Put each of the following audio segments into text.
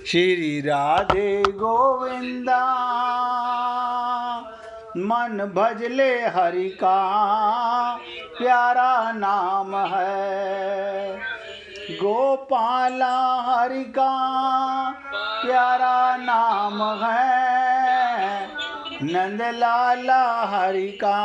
श्री राधे गोविंदा मन भजले हरि का प्यारा नाम है। गोपाला हरि का प्यारा नाम है। नंदलाला हरि का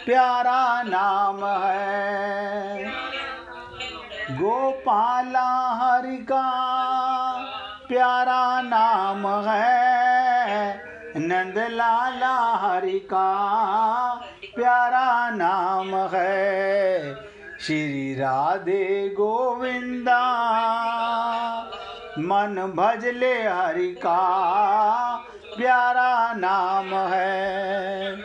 प्यारा नाम है। गोपाला हरि का प्यारा नाम है। नंदलाला हरि का प्यारा नाम है। श्री राधे गोविंदा मन भजले हरि का प्यारा नाम है।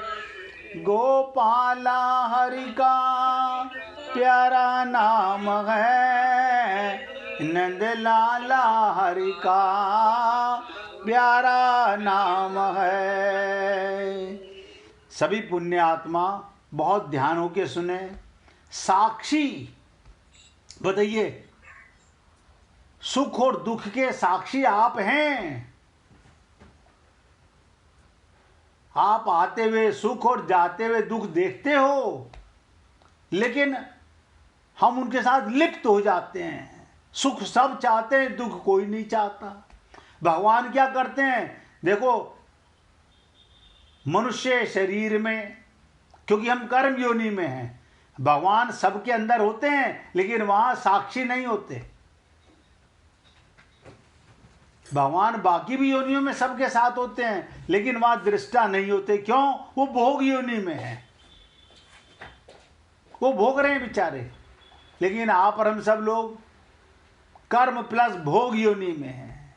गोपाला हरि का प्यारा नाम है। नंदलाला हरि का प्यारा नाम है। सभी पुण्य आत्मा बहुत ध्यान होके सुने। साक्षी बताइए, सुख और दुख के साक्षी आप हैं। आप आते हुए सुख और जाते हुए दुख देखते हो, लेकिन हम उनके साथ लिप्त हो जाते हैं। सुख सब चाहते हैं, दुख कोई नहीं चाहता। भगवान क्या करते हैं? देखो, मनुष्य शरीर में, क्योंकि हम कर्म योनि में हैं, भगवान सबके अंदर होते हैं, लेकिन वहां साक्षी नहीं होते। भगवान बाकी भी योनियों में सबके साथ होते हैं, लेकिन वहां दृष्टा नहीं होते। क्यों? वो भोग योनि में है, वो भोग रहे हैं बेचारे। लेकिन आप और हम सब लोग कर्म प्लस भोग योनि में हैं,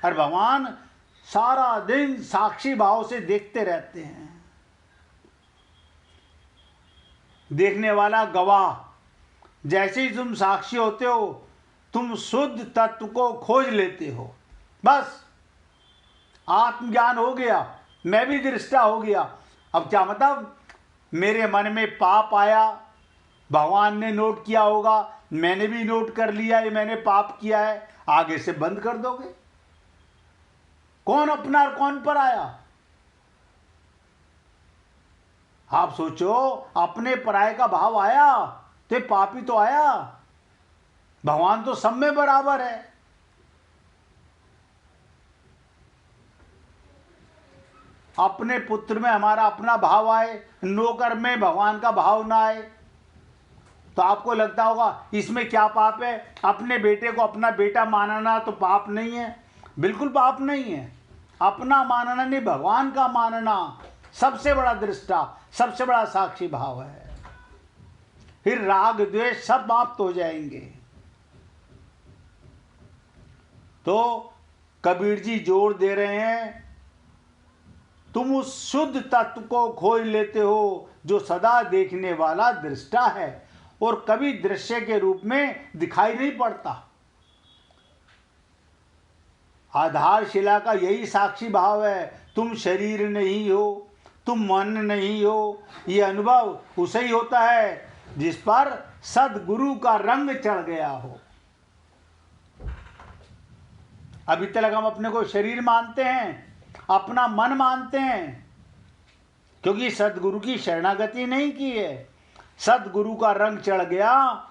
और भगवान सारा दिन साक्षी भाव से देखते रहते हैं। देखने वाला गवाह। जैसे ही तुम साक्षी होते हो, तुम शुद्ध तत्व को खोज लेते हो। बस आत्मज्ञान हो गया, मैं भी दृष्टा हो गया। अब क्या मतलब? मेरे मन में पाप आया, भगवान ने नोट किया होगा, मैंने भी नोट कर लिया है मैंने पाप किया है, आगे से बंद कर दोगे? कौन अपना और कौन पर आया? आप सोचो, अपने पराये का भाव आया तो पापी तो आया। भगवान तो सब में बराबर है। अपने पुत्र में हमारा अपना भाव आए, नौकर में भगवान का भाव ना आए, तो आपको लगता होगा इसमें क्या पाप है? अपने बेटे को अपना बेटा मानना तो पाप नहीं है? बिल्कुल पाप नहीं है। अपना मानना नहीं, भगवान का मानना सबसे बड़ा दृष्टा, सबसे बड़ा साक्षी भाव है। फिर राग द्वेष सब समाप्त हो जाएंगे। तो कबीर जी जोर दे रहे हैं, तुम उस शुद्ध तत्व को खोज लेते हो जो सदा देखने वाला दृष्टा है और कभी दृश्य के रूप में दिखाई नहीं पड़ता। आधारशिला का यही साक्षी भाव है। तुम शरीर नहीं हो, तुम मन नहीं हो। ये अनुभव उसे ही होता है जिस पर सदगुरु का रंग चढ़ गया हो। अभी तक हम अपने को शरीर मानते हैं, अपना मन मानते हैं, क्योंकि सदगुरु की शरणागति नहीं की है। सदगुरु का रंग चढ़ गया।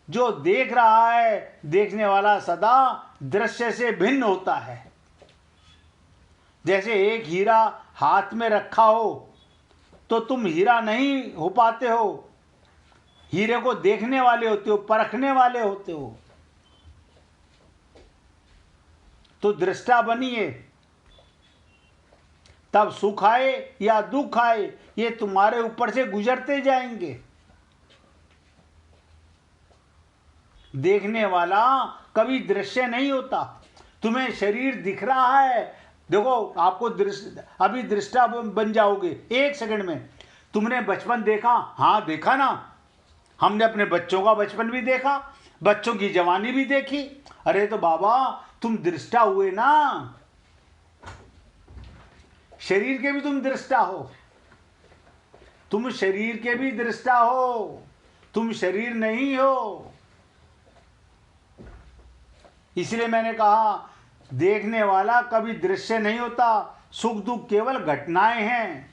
जो देख रहा है, देखने वाला सदा दृश्य से भिन्न होता है। जैसे एक हीरा हाथ में रखा हो तो तुम हीरा नहीं हो पाते हो, हीरे को देखने वाले होते हो, परखने वाले होते हो। तो दृष्टा बनिए, तब सुख आए या दुख आए, ये तुम्हारे ऊपर से गुजरते जाएंगे। देखने वाला कभी दृश्य नहीं होता। तुम्हें शरीर दिख रहा है, देखो आपको अभी दृष्टा बन जाओगे एक सेकंड में। तुमने बचपन देखा? हाँ देखा ना, हमने अपने बच्चों का बचपन भी देखा, बच्चों की जवानी भी देखी। अरे तो बाबा तुम दृष्टा हुए ना, शरीर के भी तुम दृष्टा हो। तुम शरीर के भी दृष्टा हो, तुम शरीर नहीं हो। इसलिए मैंने कहा देखने वाला कभी दृश्य नहीं होता, सुख दुख केवल घटनाएं हैं।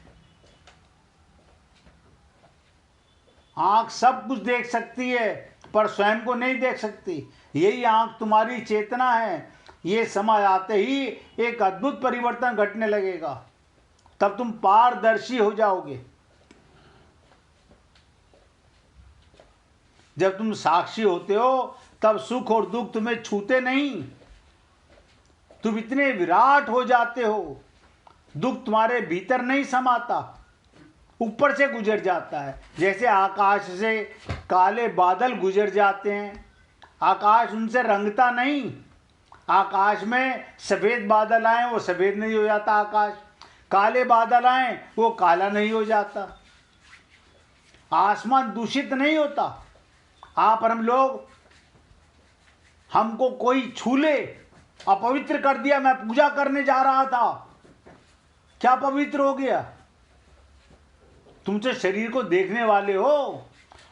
आंख सब कुछ देख सकती है पर स्वयं को नहीं देख सकती। यही आंख तुम्हारी चेतना है। ये समय आते ही एक अद्भुत परिवर्तन घटने लगेगा, तब तुम पारदर्शी हो जाओगे। जब तुम साक्षी होते हो तब सुख और दुख तुम्हें छूते नहीं। तुम इतने विराट हो जाते हो, दुख तुम्हारे भीतर नहीं समाता, ऊपर से गुजर जाता है। जैसे आकाश से काले बादल गुजर जाते हैं, आकाश उनसे रंगता नहीं। आकाश में सफेद बादल आए वो सफेद नहीं हो जाता आकाश, काले बादल आए वो काला नहीं हो जाता। आसमान दूषित नहीं होता। आप और हम लोग, हमको कोई छू ले, अपवित्र कर दिया, मैं पूजा करने जा रहा था, क्या पवित्र हो गया? तुम तो शरीर को देखने वाले हो,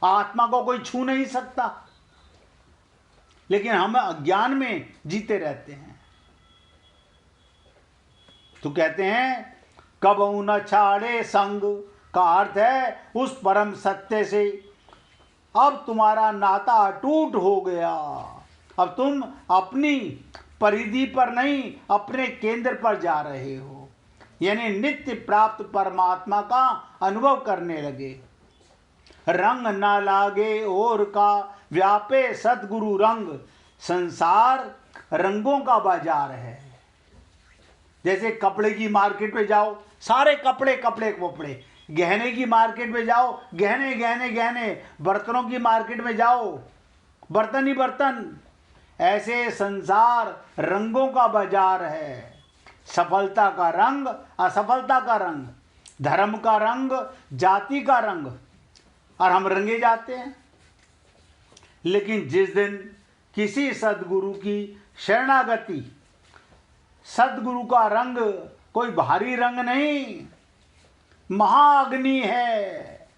आत्मा को कोई छू नहीं सकता। लेकिन हम अज्ञान में जीते रहते हैं। तो कहते हैं कब न छाड़े संग का अर्थ है उस परम सत्य से अब तुम्हारा नाता अटूट हो गया। अब तुम अपनी परिधि पर नहीं, अपने केंद्र पर जा रहे हो, यानी नित्य प्राप्त परमात्मा का अनुभव करने लगे। रंग ना लागे और का व्यापे सतगुरु रंग। संसार रंगों का बाजार है। जैसे कपड़े की मार्केट में जाओ, सारे कपड़े कपड़े कपड़े, गहने की मार्केट में जाओ, गहने गहने गहने, बर्तनों की मार्केट में जाओ, बर्तन ही बर्तन। ऐसे संसार रंगों का बाजार है। सफलता का रंग, असफलता का रंग, धर्म का रंग, जाति का रंग, और हम रंगे जाते हैं। लेकिन जिस दिन किसी सद्गुरु की शरणागति, सद्गुरु का रंग कोई भारी रंग नहीं, महाअग्नि है।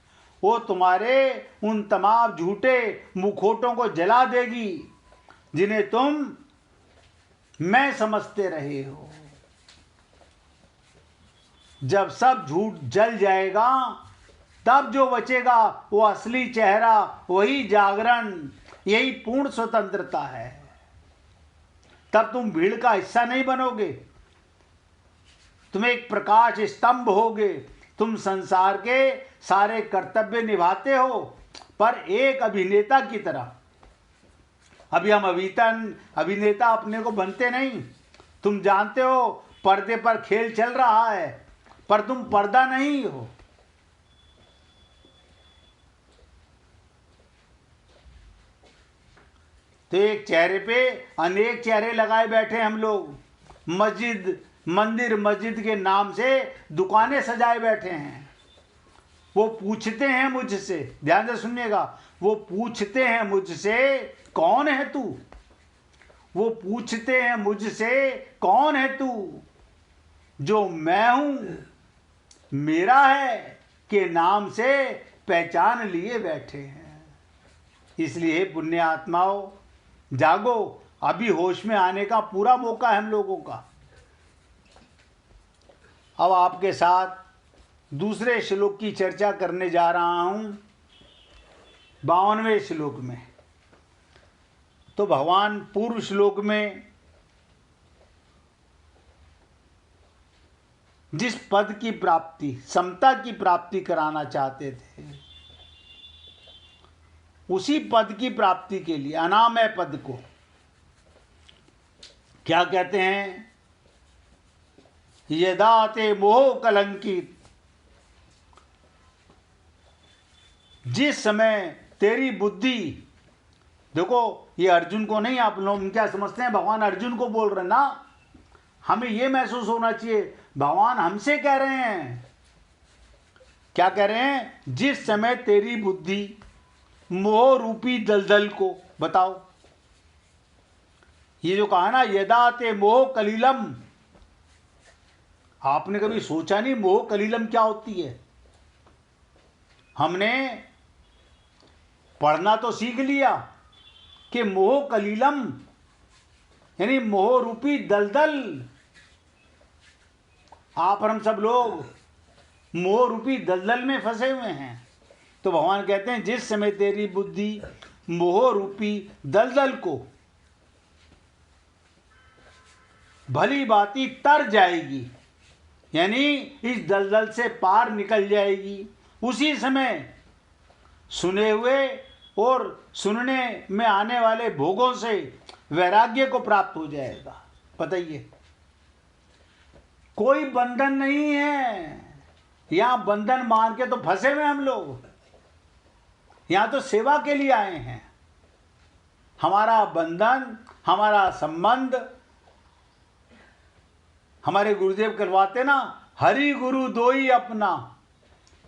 वो तुम्हारे उन तमाम झूठे मुखौटों को जला देगी जिन्हें तुम मैं समझते रहे हो। जब सब झूठ जल जाएगा तब जो बचेगा वो असली चेहरा, वही जागरण, यही पूर्ण स्वतंत्रता है। तब तुम भीड़ का हिस्सा नहीं बनोगे, तुम एक प्रकाश स्तंभ होगे। तुम संसार के सारे कर्तव्य निभाते हो पर एक अभिनेता की तरह। अभी हम अभिनेता अपने को बनते नहीं। तुम जानते हो पर्दे पर खेल चल रहा है पर तुम पर्दा नहीं हो। तो एक चेहरे पे अनेक चेहरे लगाए बैठे हम लोग। मस्जिद, मंदिर, मस्जिद के नाम से दुकानें सजाए बैठे हैं। वो पूछते हैं मुझसे, ध्यान से सुनिएगा, वो पूछते हैं मुझसे कौन है तू। वो पूछते हैं मुझसे कौन है तू। जो मैं हूं मेरा है के नाम से पहचान लिए बैठे हैं। इसलिए पुण्य आत्माओं, जागो, अभी होश में आने का पूरा मौका है हम लोगों का। अब आपके साथ दूसरे श्लोक की चर्चा करने जा रहा हूं, 52वें श्लोक में। तो भगवान पूर्व श्लोक में जिस पद की प्राप्ति, समता की प्राप्ति कराना चाहते थे, उसी पद की प्राप्ति के लिए, अनामय पद को क्या कहते हैं? यदा ते मोह कलंकित, जिस समय तेरी बुद्धि, देखो ये अर्जुन को नहीं, आप लोग क्या समझते हैं भगवान अर्जुन को बोल रहे हैं ना। हमें ये महसूस होना चाहिए भगवान हमसे कह रहे हैं। क्या कह रहे हैं? जिस समय तेरी बुद्धि मोह रूपी दलदल को, बताओ, ये जो कहा ना यदा ते मोह कलीलम, आपने कभी सोचा नहीं मोह कलीलम क्या होती है? हमने पढ़ना तो सीख लिया कि मोह कलीलम यानी मोह रूपी दलदल। आप और हम सब लोग मोह रूपी दलदल में फंसे हुए हैं। तो भगवान कहते हैं जिस समय तेरी बुद्धि मोह रूपी दलदल को भली बाती तर जाएगी, यानी इस दलदल से पार निकल जाएगी, उसी समय सुने हुए और सुनने में आने वाले भोगों से वैराग्य को प्राप्त हो जाएगा। बताइए, कोई बंधन नहीं है। यहां बंधन मान के तो फंसे हुए हम लोग। यहां तो सेवा के लिए आए हैं। हमारा बंधन, हमारा संबंध, हमारे गुरुदेव करवाते ना, हरि गुरु दोई अपना,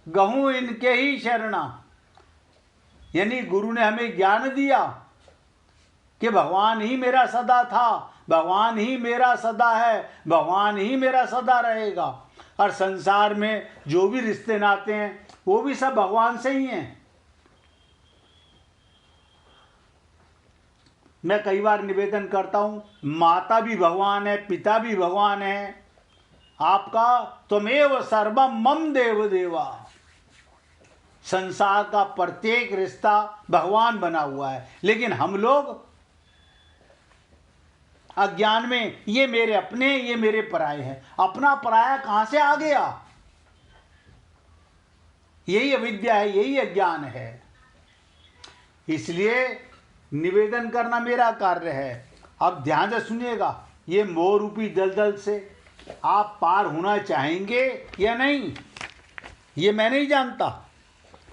गहूं इनके ही शरणा। यानी गुरु ने हमें ज्ञान दिया कि भगवान ही मेरा सदा था, भगवान ही मेरा सदा है, भगवान ही मेरा सदा रहेगा। और संसार में जो भी रिश्ते नाते हैं वो भी सब भगवान से ही हैं। मैं कई बार निवेदन करता हूं, माता भी भगवान है, पिता भी भगवान है। आपका त्वमेव सर्वम मम देव देवा। संसार का प्रत्येक रिश्ता भगवान बना हुआ है, लेकिन हम लोग अज्ञान में ये मेरे अपने, ये मेरे पराये हैं। अपना पराया कहां से आ गया? यही अविद्या है, यही अज्ञान है। इसलिए निवेदन करना मेरा कार्य है। अब ध्यान से सुनिएगा, ये मोह रूपी दलदल से आप पार होना चाहेंगे या नहीं, ये मैं नहीं जानता।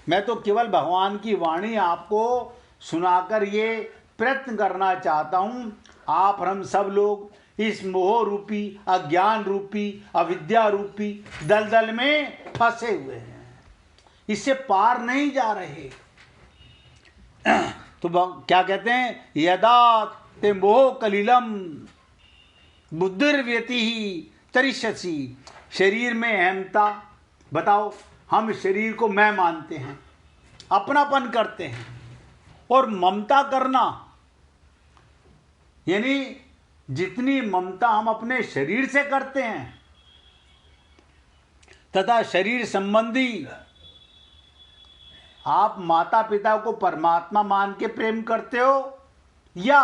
मैं तो केवल भगवान की वाणी आपको सुनाकर ये प्रयत्न करना चाहता हूं। आप और हम सब लोग इस मोह रूपी, अज्ञान रूपी, अविद्या रूपी दलदल में फंसे हुए हैं, इससे पार नहीं जा रहे। तो क्या कहते हैं, यदा ते मोह कलिलम बुद्धिर्व्यति ही तरिष्यसि। शरीर में अहमता। बताओ, हम शरीर को मैं मानते हैं, अपनापन करते हैं, और ममता करना, यानी जितनी ममता हम अपने शरीर से करते हैं तथा शरीर संबंधी, आप माता पिता को परमात्मा मान के प्रेम करते हो या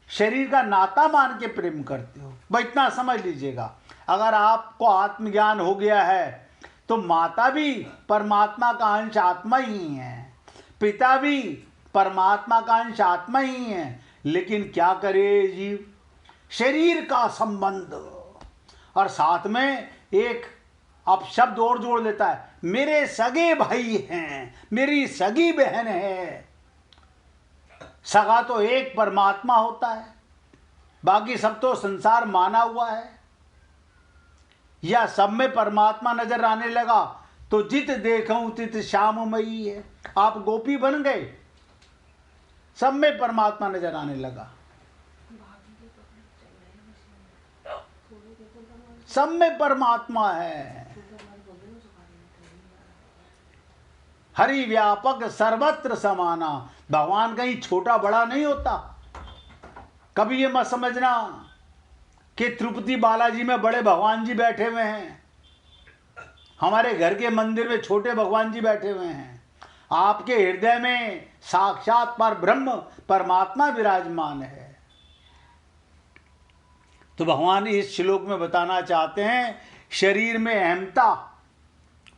शरीर का नाता मान के प्रेम करते हो? भाई इतना समझ लीजिएगा। अगर आपको आत्मज्ञान हो गया है तो माता भी परमात्मा का अंश आत्मा ही है, पिता भी परमात्मा का अंश आत्मा ही है। लेकिन क्या करे जीव, शरीर का संबंध, और साथ में एक अपशब्द और जोड़ देता है, मेरे सगे भाई हैं, मेरी सगी बहन है। सगा तो एक परमात्मा होता है, बाकी सब तो संसार माना हुआ है। या सब में परमात्मा नजर आने लगा तो जित देखूं तित श्याममयी है। आप गोपी बन गए, सब में परमात्मा नजर आने लगा, सब में परमात्मा है। हरि व्यापक सर्वत्र समाना। भगवान कहीं छोटा बड़ा नहीं होता। कभी ये मत समझना कि तिरुपति बालाजी में बड़े भगवान जी बैठे हुए हैं, हमारे घर के मंदिर में छोटे भगवान जी बैठे हुए हैं। आपके हृदय में साक्षात पर ब्रह्म परमात्मा विराजमान है। तो भगवान इस श्लोक में बताना चाहते हैं, शरीर में अहमता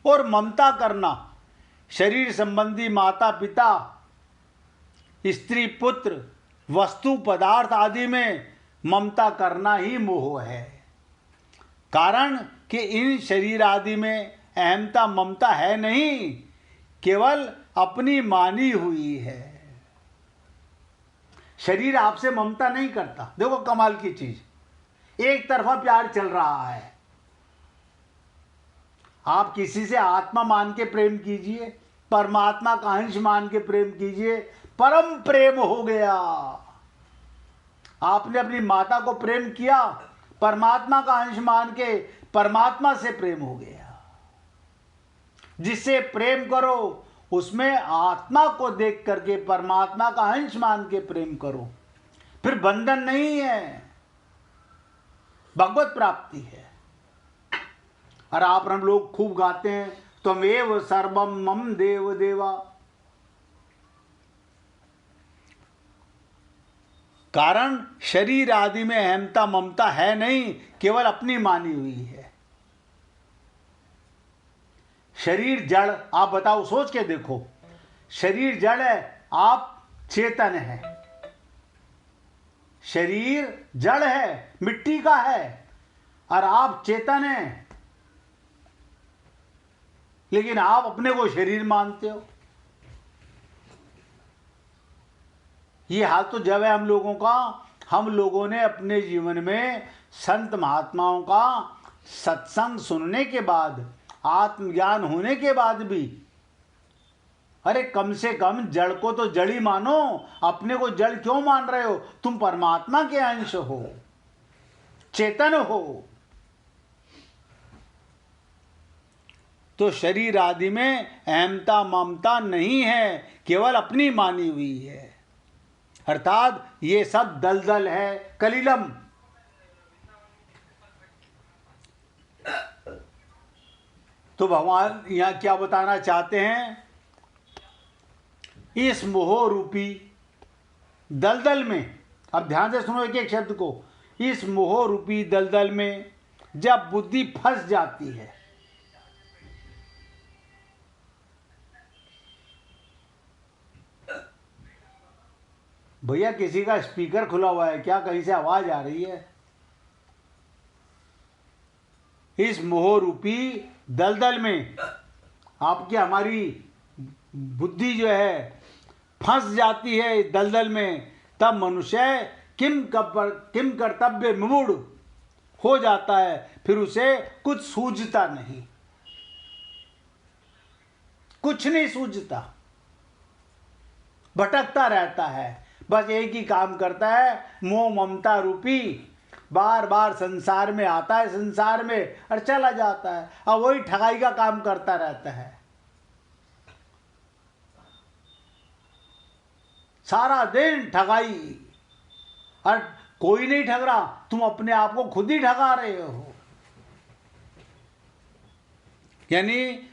और ममता करना, शरीर संबंधी माता पिता, स्त्री पुत्र, वस्तु पदार्थ आदि में ममता करना ही मोह है। कारण कि इन शरीर आदि में अहमता ममता है नहीं, केवल अपनी मानी हुई है। शरीर आपसे ममता नहीं करता। देखो कमाल की चीज, एक तरफा प्यार चल रहा है। आप किसी से आत्मा मान के प्रेम कीजिए, परमात्मा का अंश मान के प्रेम कीजिए, परम प्रेम हो गया। आपने अपनी माता को प्रेम किया, परमात्मा का अंश मान के परमात्मा से प्रेम हो गया। जिससे प्रेम करो उसमें आत्मा को देख करके परमात्मा का अंश मान के प्रेम करो। फिर बंधन नहीं है, भगवत प्राप्ति है। और आप हम लोग खूब गाते हैं, त्वमेव सर्वम मम देव देवा। कारण शरीर आदि में अहमता ममता है नहीं, केवल अपनी मानी हुई है। शरीर जड़, आप बताओ, सोच के देखो, शरीर जड़ है, आप चेतन है। शरीर जड़ है, मिट्टी का है, और आप चेतन हैं, लेकिन आप अपने को शरीर मानते हो। ये हाल तो जब है हम लोगों का। हम लोगों ने अपने जीवन में संत महात्माओं का सत्संग सुनने के बाद, आत्मज्ञान होने के बाद भी, अरे कम से कम जड़ को तो जड़ ही मानो। अपने को जड़ क्यों मान रहे हो? तुम परमात्मा के अंश हो, चेतन हो। तो शरीर आदि में अहमता ममता नहीं है, केवल अपनी मानी हुई है। अर्थात ये सब दलदल है, कलिलम। तो भगवान यहां क्या बताना चाहते हैं? इस मोह रूपी दलदल में, अब ध्यान से सुनो एक एक शब्द को, इस मोह रूपी दलदल में जब बुद्धि फंस जाती है, भैया किसी का स्पीकर खुला हुआ है क्या? कहीं से आवाज आ रही है? इस मोह रूपी दलदल में आपकी हमारी बुद्धि जो है फंस जाती है दलदल में, तब मनुष्य किम कर्तव्य विमूढ़ हो जाता है। फिर उसे कुछ सूझता नहीं, कुछ नहीं सूझता, भटकता रहता है। बस एक ही काम करता है, मोह ममता रूपी बार बार संसार में आता है, संसार में और चला जाता है, और वही ठगाई का काम करता रहता है। सारा दिन ठगाई, और कोई नहीं ठग रहा, तुम अपने आप को खुद ही ठगा रहे हो। यानी,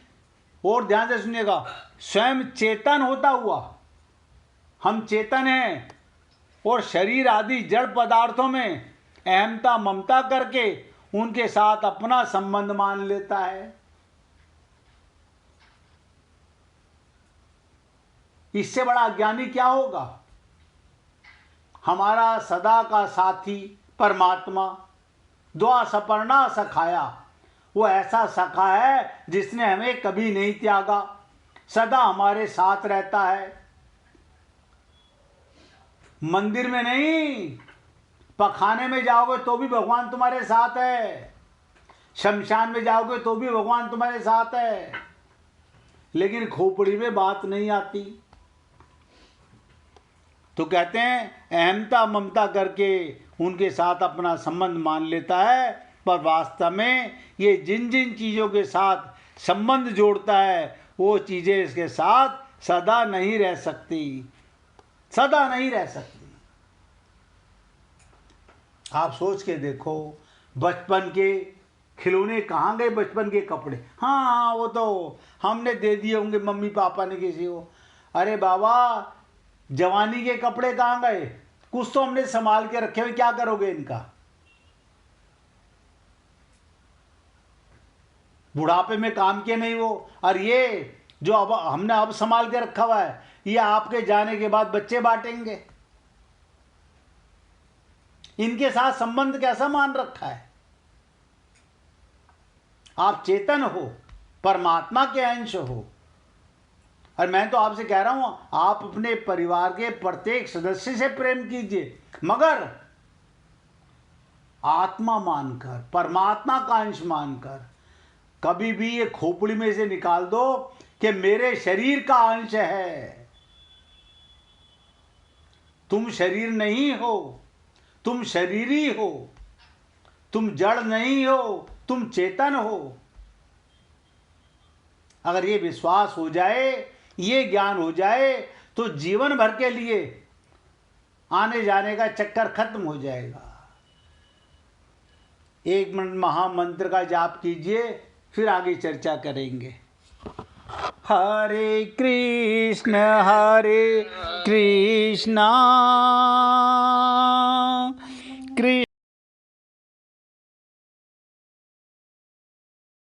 और ध्यान से सुनिएगा, स्वयं चेतन होता हुआ हम चेतन हैं, और शरीर आदि जड़ पदार्थों में अहमता ममता करके उनके साथ अपना संबंध मान लेता है। इससे बड़ा अज्ञानी क्या होगा? हमारा सदा का साथी परमात्मा, द्वा सपर्णा सखाया, वो ऐसा सखा है जिसने हमें कभी नहीं त्यागा, सदा हमारे साथ रहता है। मंदिर में नहीं, पखाने में जाओगे तो भी भगवान तुम्हारे साथ है, शमशान में जाओगे तो भी भगवान तुम्हारे साथ है, लेकिन खोपड़ी में बात नहीं आती। तो कहते हैं अहमता ममता करके उनके साथ अपना संबंध मान लेता है, पर वास्तव में ये जिन जिन चीज़ों के साथ संबंध जोड़ता है वो चीज़ें इसके साथ सदा नहीं रह सकती, सदा नहीं रह सकती। आप सोच के देखो, बचपन के खिलौने कहाँ गए? बचपन के कपड़े, हाँ वो तो हमने दे दिए होंगे मम्मी पापा ने किसी को। अरे बाबा, जवानी के कपड़े कहाँ गए? कुछ तो हमने संभाल के रखे हुए, क्या करोगे इनका? बुढ़ापे में काम के नहीं वो। और ये जो अब हमने अब संभाल के रखा हुआ है, ये आपके जाने के बाद बच्चे बांटेंगे। इनके साथ संबंध कैसा मान रखा है? आप चेतन हो, परमात्मा के अंश हो, और मैं तो आपसे कह रहा हूं, आप अपने परिवार के प्रत्येक सदस्य से प्रेम कीजिए, मगर आत्मा मानकर, परमात्मा का अंश मानकर। कभी भी ये खोपड़ी में से निकाल दो कि मेरे शरीर का अंश है। तुम शरीर नहीं हो, तुम शरीरी हो, तुम जड़ नहीं हो, तुम चेतन हो। अगर ये विश्वास हो जाए, ये ज्ञान हो जाए, तो जीवन भर के लिए आने जाने का चक्कर खत्म हो जाएगा। 1 मिनट महामंत्र का जाप कीजिए, फिर आगे चर्चा करेंगे। हरे कृष्ण